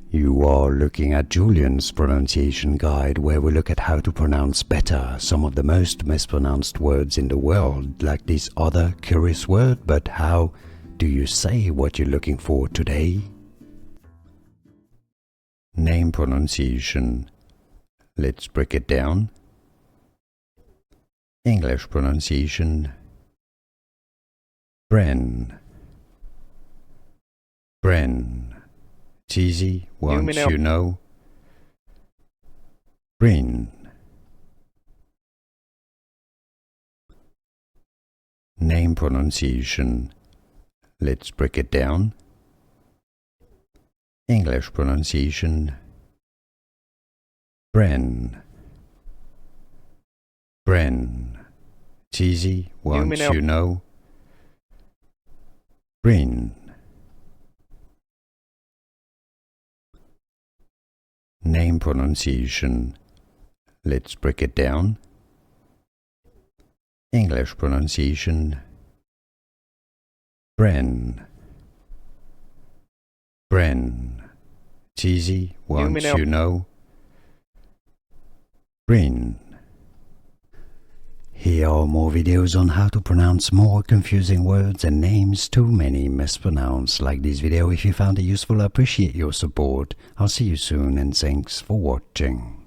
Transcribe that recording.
You are looking at Julian's pronunciation guide, where we look at how to pronounce better some of the most mispronounced words in the world, like this other curious word. But how do you say what you're looking for today? Name pronunciation. Let's break it down. English pronunciation. Brynn. Brynn. It's easy once you know. Brynn. Name pronunciation. Let's break it down. English pronunciation. Brynn. Brynn. It's easy once you know. Brynn. Name pronunciation. Let's break it down. English pronunciation. Brynn. Brynn. It's easy once you know. Brynn. Here are more videos on how to pronounce more confusing words and names too many mispronounced. Like this video if you found it useful. I appreciate your support. I'll see you soon and thanks for watching.